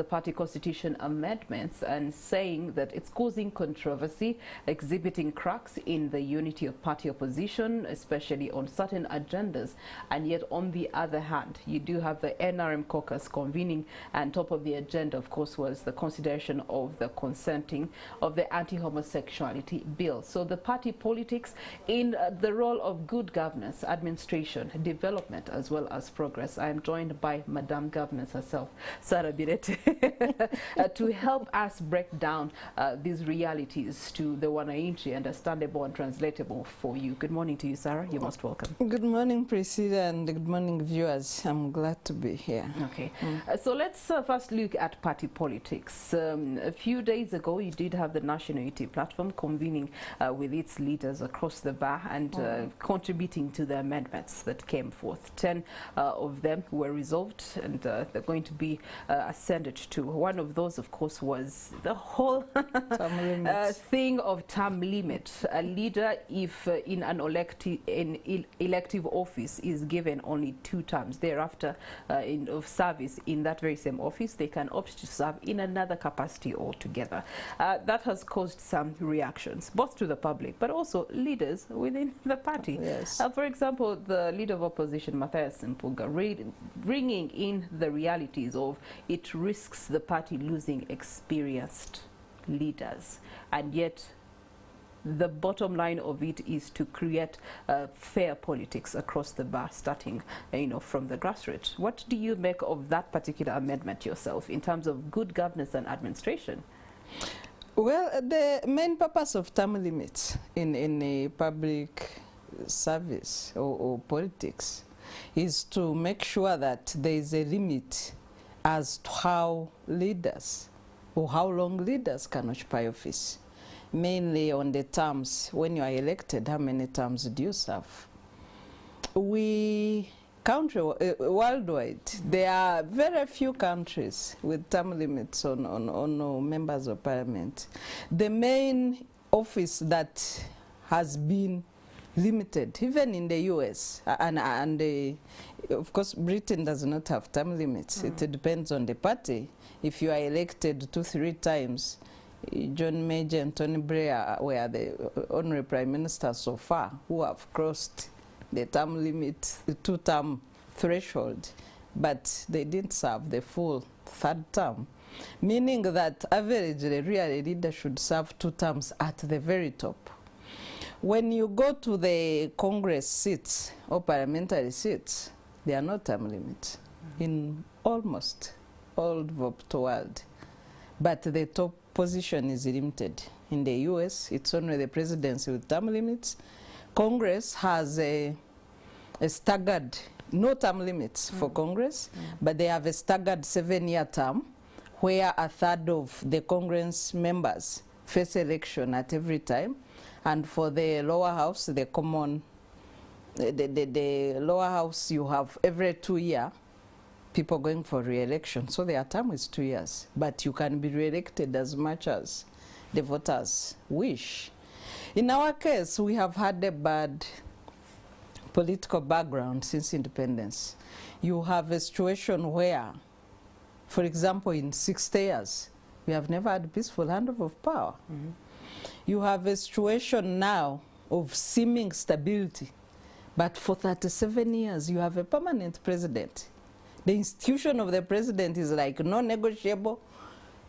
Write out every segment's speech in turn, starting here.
the party constitution amendments and saying that it's causing controversy, exhibiting cracks in the unity of party opposition, especially on certain agendas. And yet, on the other hand, you do have the NRM caucus convening, and top of the agenda, of course, was the consideration of the consenting of the anti-homosexuality bill. So the party politics in the role of good governance, administration, development, as well as progress. I am joined by Madam Governance herself, Sarah Bireete, to help us break down these realities to the wananchi, understandable and translatable for you. Good morning to you, Sarah. You're most welcome. Good morning, Priscilla, and good morning, viewers. I'm glad to be here. Okay. So let's first look at party politics. A few days ago, you did have the National Unity Platform convening with its leaders across the bar and contributing to the amendments that came forth. 10 of them were resolved, and they're going to be ascended to. One of those, of course, was the whole thing of term limit. A leader, if in an elective office, is given only 2 terms. Thereafter, of service in that very same office, they can opt to serve in another capacity altogether. That has caused some reactions, both to the public, but also leaders within the party. Yes. For example, the leader of opposition, Mathias Mpuuga, bringing in the realities of it risks the party losing experienced leaders, and yet the bottom line of it is to create fair politics across the bar, starting from the grassroots. What do you make of that particular amendment yourself in terms of good governance and administration? Well, the main purpose of term limits in a public service or politics is to make sure that there is a limit as to how leaders or how long leaders can occupy office. Mainly on the terms, when you are elected, how many terms do you serve? Worldwide, there are very few countries with term limits on members of parliament. The main office that has been limited, even in the US, and of course Britain does not have term limits. It depends on the party. If you are elected 2-3 times, John Major and Tony Blair were the honorary prime ministers so far who have crossed the term limit, the 2-term threshold, but they didn't serve the full 3rd term, meaning that averagely, really, a leader should serve 2 terms at the very top. When you go to the Congress seats or parliamentary seats, there are no term limits in almost all developed world, but the top position is limited. In the US, it's only the presidency with term limits. Congress has a staggered, no term limits for Congress, but they have a staggered 7-year term where 1/3 of the Congress members face election at every time. And for the lower house, the lower house, you have every 2 years people going for re-election. So their term is 2 years, but you can be re-elected as much as the voters wish. In our case, we have had a bad political background since independence. You have a situation where, for example, in 60 years, we have never had peaceful handover of power. You have a situation now of seeming stability, but for 37 years, you have a permanent president. The institution of the president is like non-negotiable.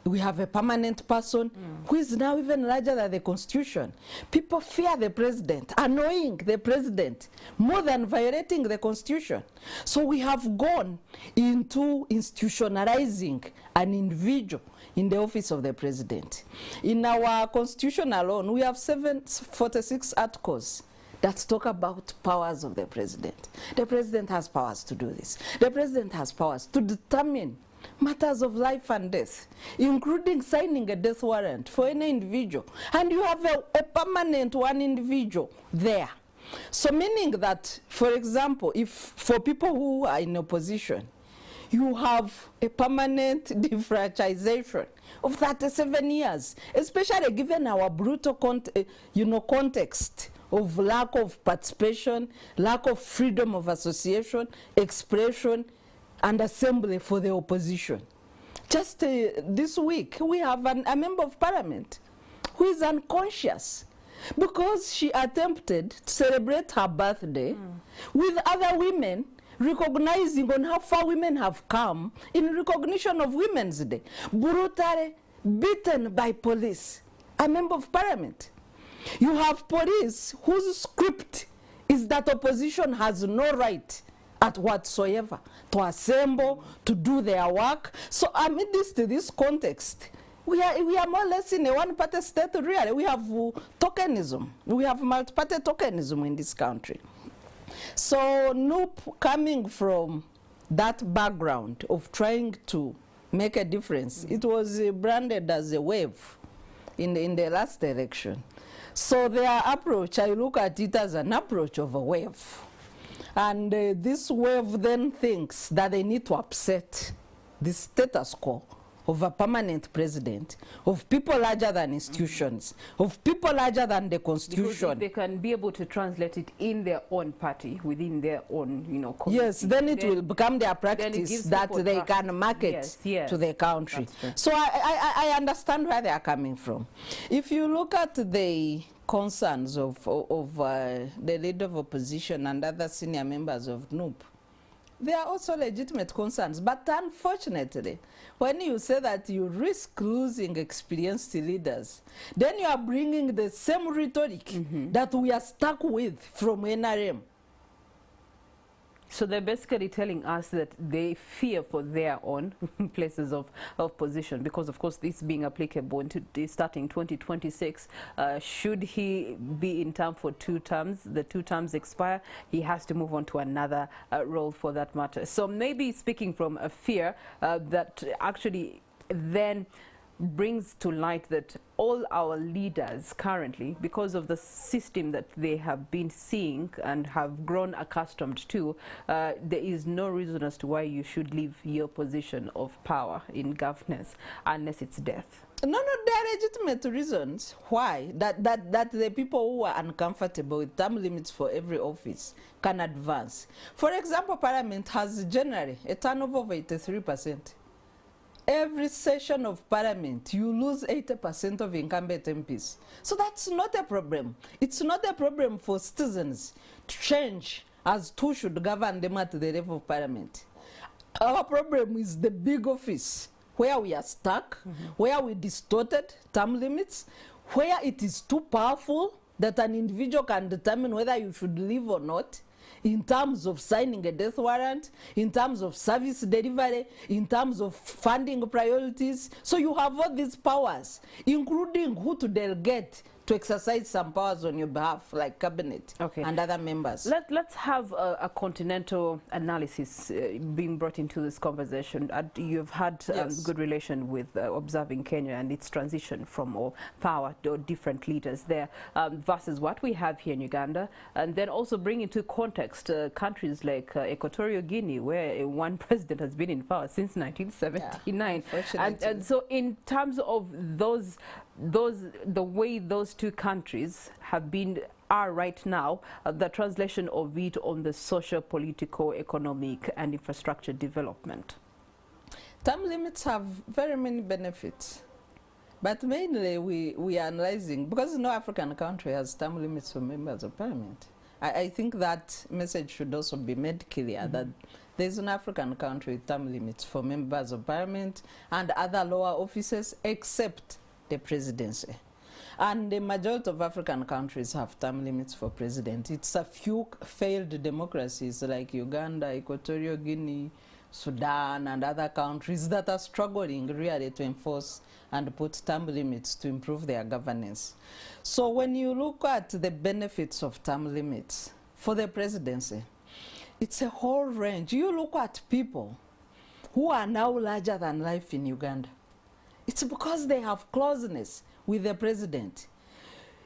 We have a permanent person who is now even larger than the constitution. People fear the president, annoying the president, more than violating the constitution. So we have gone into institutionalizing an individual in the office of the president. In our constitution alone, we have 46 articles that talk about powers of the president. The president has powers to do this. The president has powers to determine matters of life and death, including signing a death warrant for any individual. And you have a permanent one individual there. So meaning that, for example, if for people who are in opposition, you have a permanent defranchisation of 37 years, especially given our brutal context of lack of participation, lack of freedom of association, expression, and assembly for the opposition. Just this week, we have a member of parliament who is unconscious because she attempted to celebrate her birthday with other women, recognizing on how far women have come in recognition of Women's Day. Brutally beaten by police, a member of parliament. You have police whose script is that opposition has no right at whatsoever to assemble, to do their work. So amidst this context, we are more or less in a one-party state, really. We have tokenism. We have multi-party tokenism in this country. So NUP, coming from that background of trying to make a difference, it was branded as a wave in the last election. So their approach, I look at it as an approach of a wave. And this wave then thinks that they need to upset the status quo of a permanent president, of people larger than institutions, of people larger than the constitution. Because if they can be able to translate it in their own party, within their own, community. Yes, then it will become their practice that they can market to the country. So I understand where they are coming from. If you look at the concerns of the leader of opposition and other senior members of NUP, they are also legitimate concerns. But unfortunately, when you say that you risk losing experienced leaders, then you are bringing the same rhetoric that we are stuck with from NRM. So they're basically telling us that they fear for their own places of position, because of course this being applicable starting 2026, should he be in term for 2 terms, the 2 terms expire, he has to move on to another role for that matter. So maybe speaking from a fear that actually then brings to light that all our leaders currently, because of the system that they have been seeing and have grown accustomed to, there is no reason as to why you should leave your position of power in governance unless it's death. No, there are legitimate reasons why that the people who are uncomfortable with term limits for every office can advance. For example, Parliament has generally a turnover of 83%. Every session of Parliament, you lose 80% of incumbent MPs. So that's not a problem. It's not a problem for citizens to change as to who should govern them at the level of Parliament. Our problem is the big office, where we are stuck, where we distorted term limits, where it is too powerful that an individual can determine whether you should leave or not, in terms of signing a death warrant, in terms of service delivery, in terms of funding priorities. So you have all these powers, including who to delegate to exercise some powers on your behalf, like cabinet and other members. Let's have a continental analysis being brought into this conversation. You've had good relation with observing Kenya and its transition from all power to different leaders there versus what we have here in Uganda, and then also bring into context countries like Equatorial Guinea, where one president has been in power since 1979. And so in terms of the way those 2 countries are right now, the translation of it on the social, political, economic and infrastructure development. Term limits have very many benefits, but mainly we are analyzing, because no African country has term limits for members of Parliament. I think that message should also be made clear that there's an African country with term limits for members of Parliament and other lower offices except the presidency. And the majority of African countries have term limits for president. It's a few failed democracies like Uganda, Equatorial Guinea, Sudan, and other countries that are struggling really to enforce and put term limits to improve their governance. So when you look at the benefits of term limits for the presidency, it's a whole range. You look at people who are now larger than life in Uganda. It's because they have closeness with the president.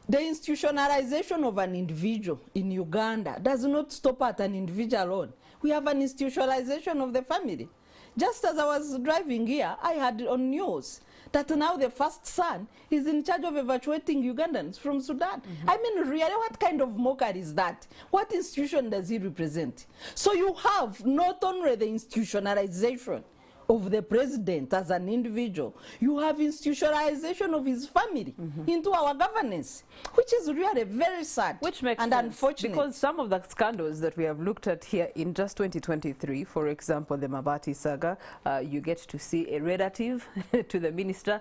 The institutionalization of an individual in Uganda does not stop at an individual alone. We have an institutionalization of the family. Just as I was driving here, I had on news that now the first son is in charge of evacuating Ugandans from Sudan. I mean, really, what kind of mockery is that? What institution does he represent? So you have not only the institutionalization of the president as an individual. You have institutionalization of his family into our governance, which is really very sad, which makes and sense, unfortunate. because some of the scandals that we have looked at here in just 2023, for example, the Mabati saga, you get to see a relative to the minister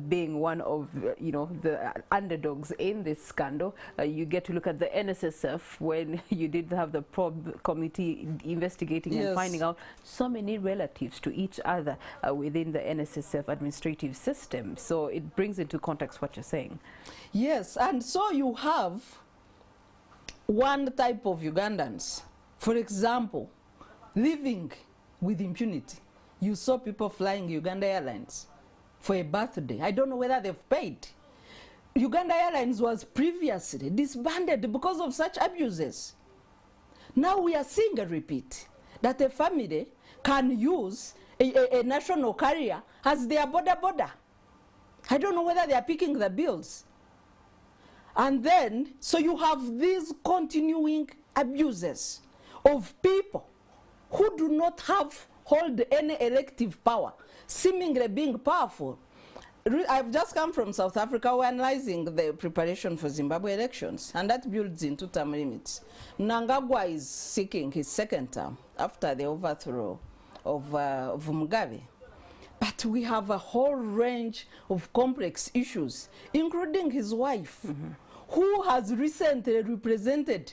being one of the underdogs in this scandal. You get to look at the NSSF when you did have the probe committee investigating and finding out so many relatives to each other within the NSSF administrative system. So it brings into context what you're saying. Yes, and so you have one type of Ugandans, for example, living with impunity. You saw people flying Uganda Airlines for a birthday. I don't know whether they've paid. Uganda Airlines was previously disbanded because of such abuses. Now we are seeing a repeat, that a family can use a national carrier as their border. I don't know whether they are picking the bills. And then, so you have these continuing abuses of people who do not hold any elective power, seemingly being powerful. I've just come from South Africa. We're analyzing the preparation for Zimbabwe elections, and that builds into term limits. Mnangagwa is seeking his second term after the overthrow of Mugabe. But we have a whole range of complex issues, including his wife, who has recently represented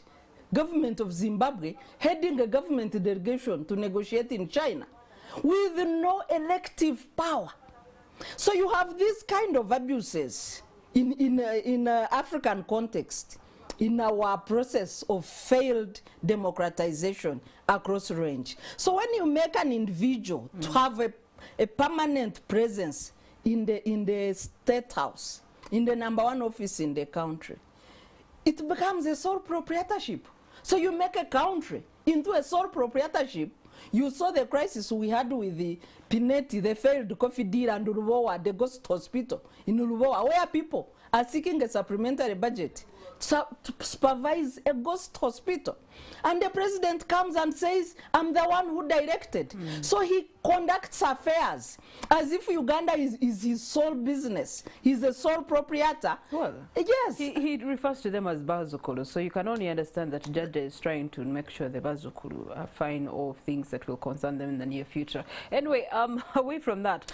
government of Zimbabwe, heading a government delegation to negotiate in China, with no elective power. So you have these kind of abuses in African context, in our process of failed democratization across range. So when you make an individual to have a permanent presence in the state house, in the #1 office in the country, it becomes a sole proprietorship. So you make a country into a sole proprietorship. You saw the crisis we had with the Bireete, the failed coffee deal, and Ulubowa, the ghost hospital in Ulubowa, where people are seeking a supplementary budget to supervise a ghost hospital. And the president comes and says, I'm the one who directed. So he conducts affairs as if Uganda is his sole business. He's a sole proprietor. Well, yes. He refers to them as Bazukulu, so you can only understand that Judge is trying to make sure the Bazukulu are fine or things that will concern them in the near future. Anyway, away from that.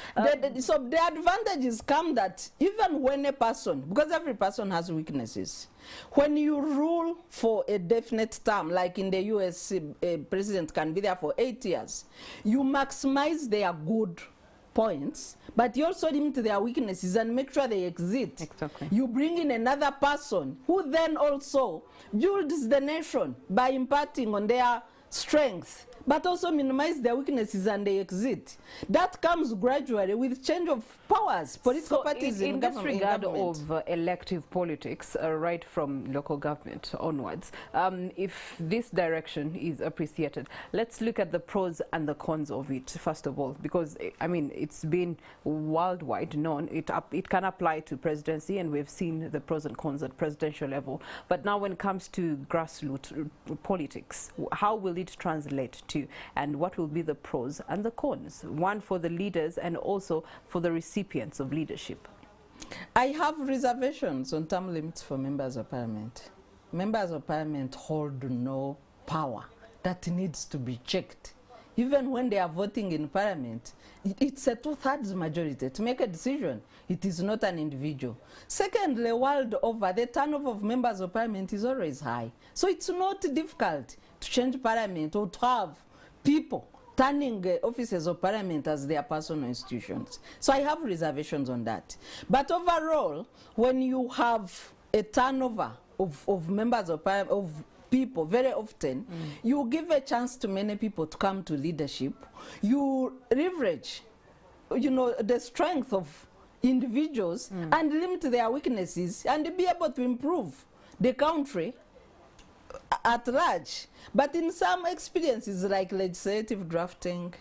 So the advantages come that even when a person, because every person has weaknesses, when you rule for a definite term, like in the US, a president can be there for 8 years, you maximize their good points, but you also limit their weaknesses and make sure they exit. Exactly. You bring in another person who then also builds the nation by imparting on their strengths, but also minimize their weaknesses and they exit. That comes gradually with change of powers, political parties in this regard of elective politics, right from local government onwards, if this direction is appreciated, let's look at the pros and the cons of it, first of all, because, I mean, it's been worldwide known. It can apply to presidency, and we've seen the pros and cons at presidential level. But now when it comes to grassroots politics, how will it translate to, and what will be the pros and the cons, one for the leaders and also for the recipients of leadership? I have reservations on term limits for members of parliament. Members of parliament hold no power that needs to be checked. Even when they are voting in parliament, it's a 2/3 majority to make a decision. It is not an individual. Secondly, world over, the turnover of members of parliament is always high. So it's not difficult to change parliament or to have people turning offices of parliament as their personal institutions. So I have reservations on that. But overall, when you have a turnover of members of parliament, of people very often, you give a chance to many people to come to leadership. You leverage, the strength of individuals and limit their weaknesses and be able to improve the country at large. But in some experiences like legislative drafting,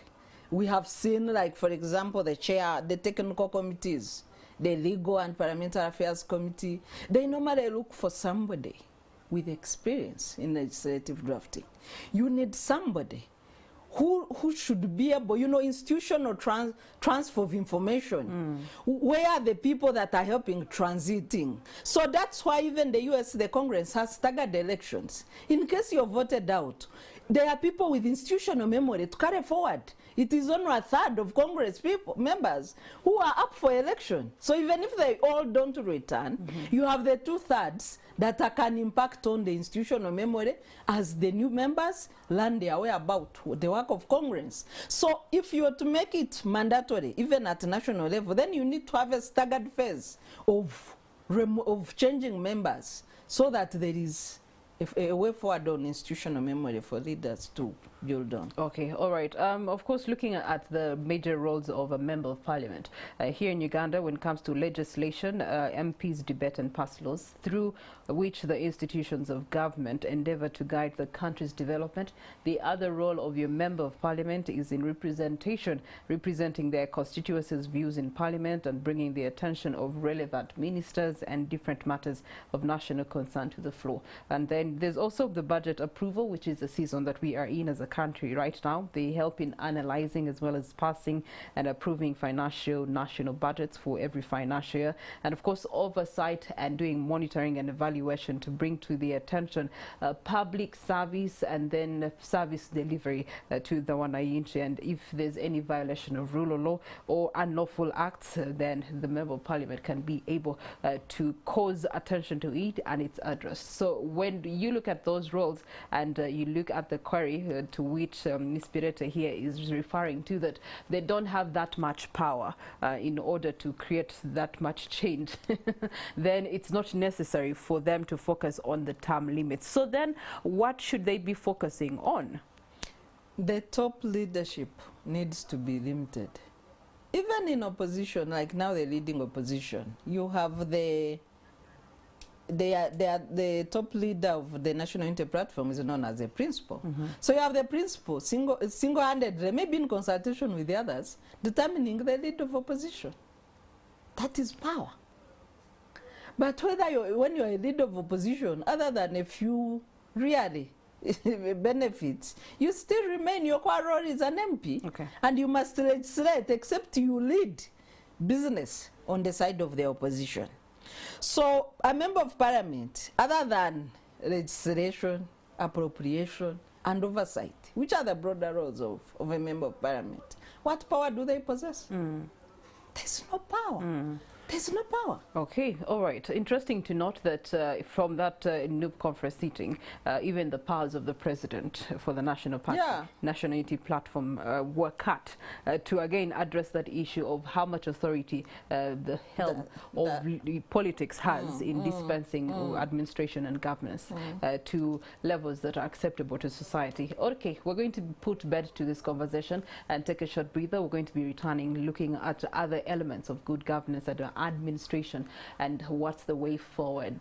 we have seen, like, for example, the chair, the technical committees, the legal and parliamentary affairs committee, they normally look for somebody with experience in legislative drafting. You need somebody who should be able, you know, institutional transfer of information. Where are the people that are helping transiting? So that's why even the US, the Congress, has staggered elections. In case you're voted out, there are people with institutional memory to carry forward. It is only a third of Congress members who are up for election. So even if they all don't return, you have the 2/3 that can impact on the institutional memory as the new members learn their way about the work of Congress. So if you are to make it mandatory, even at national level, then you need to have a staggered phase of changing members so that there is a way forward on institutional memory for leaders to build on. Okay, all right. Of course, looking at the major roles of a member of parliament here in Uganda when it comes to legislation, MPs debate and pass laws through which the institutions of government endeavor to guide the country's development. The other role of your member of parliament is in representation, representing their constituencies' views in parliament and bringing the attention of relevant ministers and different matters of national concern to the floor. And then there's also the budget approval, which is the season that we are in as a country right now. They help in analyzing as well as passing and approving financial national budgets for every financial year, and of course oversight and doing monitoring and evaluation to bring to the attention public service and then service delivery to the wananchi, and if there's any violation of rule of law or unlawful acts, then the member of parliament can be able to cause attention to it and it's addressed. So when you look at those roles and you look at the query to which Ms. Bireete here is referring to, that they don't have that much power in order to create that much change, then it's not necessary for them to focus on the term limits. So then what should they be focusing on? The top leadership needs to be limited. Even in opposition, like now the leading opposition, you have the top leader of the National Unity Platform is known as a principal. So you have the principal single-handedly, maybe in consultation with the others, determining the lead of opposition. That is power. But when you're a leader of opposition, other than a few really benefits, you still remain, your core role is an MP. Okay. And you must legislate except you lead business on the side of the opposition. So a member of parliament, other than legislation, appropriation, and oversight, which are the broader roles of a member of parliament, what power do they possess? There's no power. There's no power. Okay, all right. Interesting to note that from that NUP conference sitting, even the powers of the president for the National Party, National Unity Platform were cut to again address that issue of how much authority the helm of politics has in dispensing administration and governance to levels that are acceptable to society. Okay, we're going to put bed to this conversation and take a short breather. We're going to be returning, looking at other elements of good governance and administration and what's the way forward.